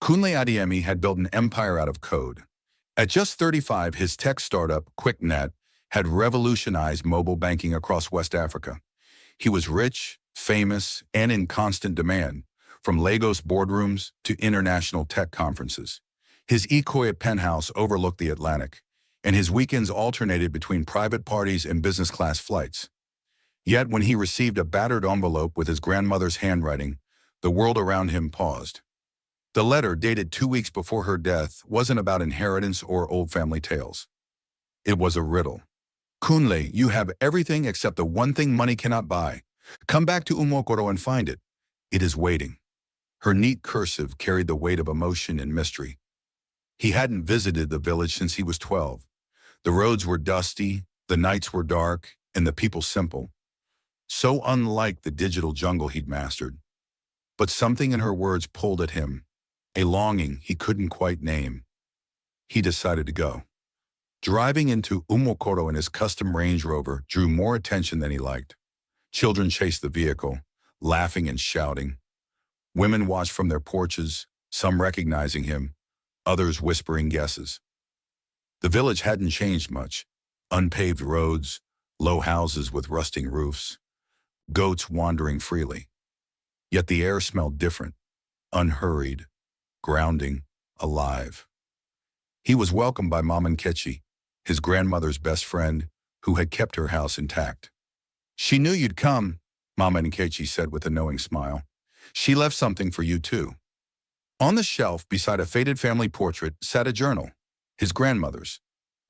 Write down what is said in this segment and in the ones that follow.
Kunle Adeyemi had built an empire out of code. At just 35, his tech startup, QuickNet, had revolutionized mobile banking across West Africa. He was rich, famous, and in constant demand, from Lagos boardrooms to international tech conferences. His Ikoyi penthouse overlooked the Atlantic, and his weekends alternated between private parties and business-class flights. Yet when he received a battered envelope with his grandmother's handwriting, the world around him paused. The letter, dated 2 weeks before her death, wasn't about inheritance or old family tales. It was a riddle. Kunle, you have everything except the one thing money cannot buy. Come back to Umokoro and find it. It is waiting. Her neat cursive carried the weight of emotion and mystery. He hadn't visited the village since he was 12. The roads were dusty, the nights were dark, and the people simple. So unlike the digital jungle he'd mastered. But something in her words pulled at him, a longing he couldn't quite name. He decided to go. Driving into Umokoro in his custom Range Rover drew more attention than he liked. Children chased the vehicle, laughing and shouting. Women watched from their porches, some recognizing him, others whispering guesses. The village hadn't changed much. Unpaved roads, low houses with rusting roofs, goats wandering freely. Yet the air smelled different, unhurried, grounding, alive. He was welcomed by Mama Nkechi, his grandmother's best friend, who had kept her house intact. "She knew you'd come," Mama Nkechi said with a knowing smile. "She left something for you too." On the shelf beside a faded family portrait sat a journal, his grandmother's.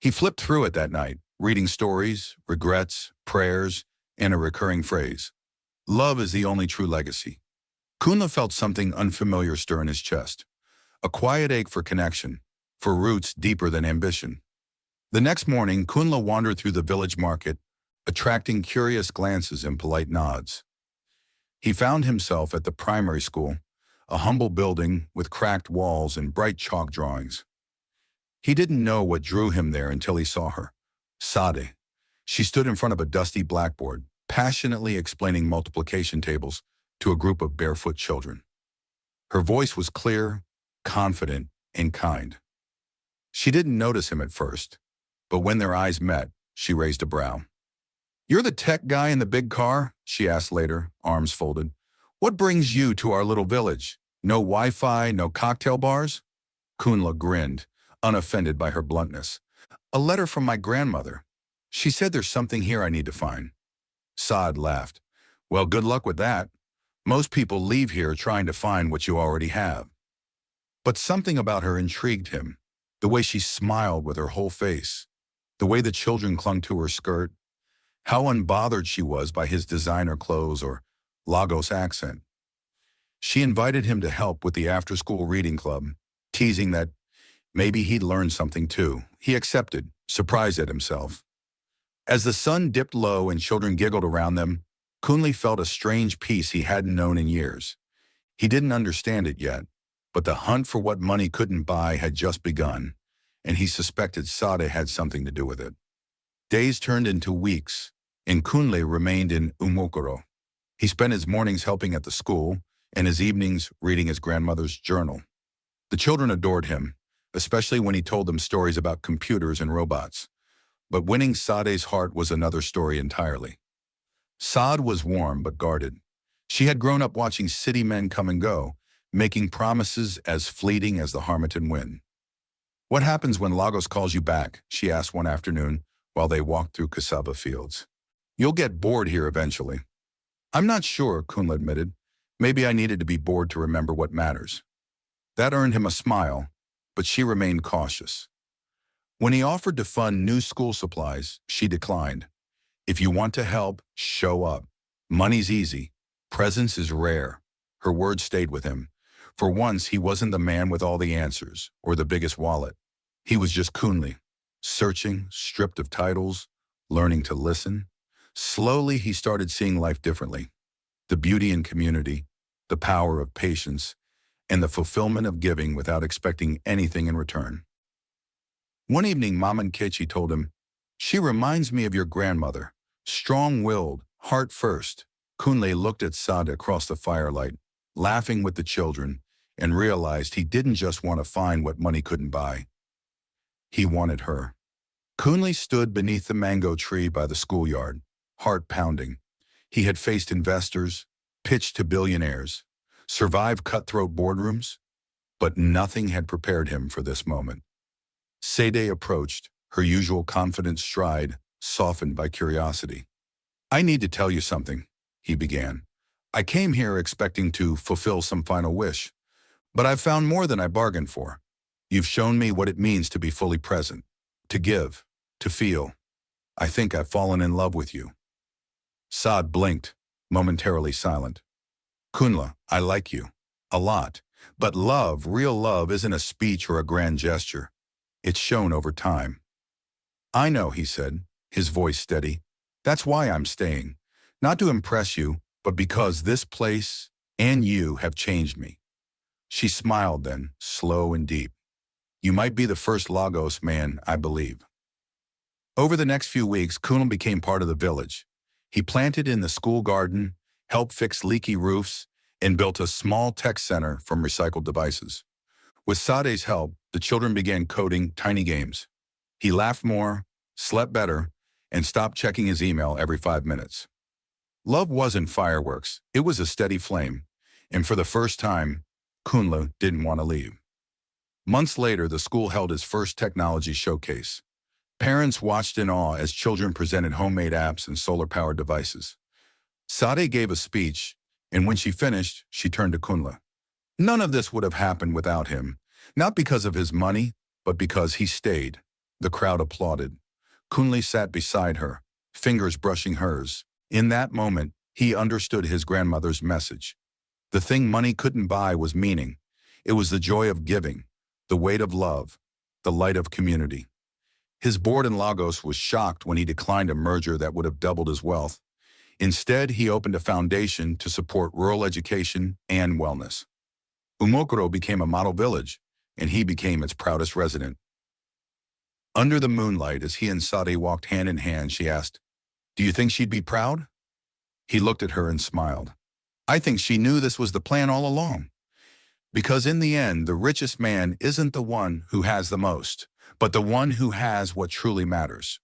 He flipped through it that night, reading stories, regrets, prayers, and a recurring phrase. Love is the only true legacy. Kunle felt something unfamiliar stir in his chest. A quiet ache for connection, for roots deeper than ambition. The next morning, Kunle wandered through the village market, attracting curious glances and polite nods. He found himself at the primary school, a humble building with cracked walls and bright chalk drawings. He didn't know what drew him there until he saw her. Sade. She stood in front of a dusty blackboard, passionately explaining multiplication tables to a group of barefoot children. Her voice was clear, confident, and kind. She didn't notice him at first, but when their eyes met, she raised a brow. "You're the tech guy in the big car?" she asked later, arms folded. "What brings you to our little village? No Wi-Fi, no cocktail bars?" Kunle grinned, unoffended by her bluntness. "A letter from my grandmother. She said there's something here I need to find." Saad laughed. "Well, good luck with that. Most people leave here trying to find what you already have." But something about her intrigued him. The way she smiled with her whole face. The way the children clung to her skirt. How unbothered she was by his designer clothes or Lagos accent. She invited him to help with the after-school reading club, teasing that maybe he'd learn something too. He accepted, surprised at himself. As the sun dipped low and children giggled around them, Kunle felt a strange peace he hadn't known in years. He didn't understand it yet, but the hunt for what money couldn't buy had just begun, and he suspected Sade had something to do with it. Days turned into weeks, and Kunle remained in Umokoro. He spent his mornings helping at the school, and his evenings reading his grandmother's journal. The children adored him, especially when he told them stories about computers and robots. But winning Sade's heart was another story entirely. Saad was warm but guarded. She had grown up watching city men come and go, making promises as fleeting as the Harmattan wind. "What happens when Lagos calls you back?" she asked one afternoon while they walked through cassava fields. "You'll get bored here eventually." "I'm not sure," Kunle admitted. "Maybe I needed to be bored to remember what matters." That earned him a smile, but she remained cautious. When he offered to fund new school supplies, she declined. "If you want to help, show up. Money's easy. Presence is rare." Her words stayed with him. For once, he wasn't the man with all the answers or the biggest wallet. He was just Kunle, searching, stripped of titles, learning to listen. Slowly, he started seeing life differently. The beauty in community, the power of patience, and the fulfillment of giving without expecting anything in return. One evening, Mama Nkechi told him, "She reminds me of your grandmother, strong-willed, heart first." Kunle looked at Sade across the firelight, laughing with the children, and realized he didn't just want to find what money couldn't buy. He wanted her. Kunle stood beneath the mango tree by the schoolyard, heart pounding. He had faced investors, pitched to billionaires, survived cutthroat boardrooms, but nothing had prepared him for this moment. Sade approached, her usual confident stride softened by curiosity. "I need to tell you something," he began. "I came here expecting to fulfill some final wish, but I've found more than I bargained for. You've shown me what it means to be fully present, to give, to feel. I think I've fallen in love with you." Saad blinked, momentarily silent. "Kunle, I like you. A lot. But love, real love, isn't a speech or a grand gesture. It's shown over time." "I know," he said, his voice steady. "That's why I'm staying. Not to impress you, but because this place and you have changed me." She smiled then, slow and deep. "You might be the first Lagos man I believe." Over the next few weeks, Kunle became part of the village. He planted in the school garden, helped fix leaky roofs, and built a small tech center from recycled devices. With Sade's help, the children began coding tiny games. He laughed more, slept better, and stopped checking his email every 5 minutes. Love wasn't fireworks, it was a steady flame, and for the first time, Kunle didn't want to leave. Months later, the school held its first technology showcase. Parents watched in awe as children presented homemade apps and solar-powered devices. Sade gave a speech, and when she finished, she turned to Kunle. None of this would have happened without him, not because of his money, but because he stayed. The crowd applauded. Kunle sat beside her, fingers brushing hers. In that moment, he understood his grandmother's message. The thing money couldn't buy was meaning. It was the joy of giving, the weight of love, the light of community. His board in Lagos was shocked when he declined a merger that would have doubled his wealth. Instead, he opened a foundation to support rural education and wellness. Umokoro became a model village, and he became its proudest resident. Under the moonlight, as he and Sade walked hand in hand, she asked, "Do you think she'd be proud?" He looked at her and smiled. "I think she knew this was the plan all along. Because in the end, the richest man isn't the one who has the most, but the one who has what truly matters."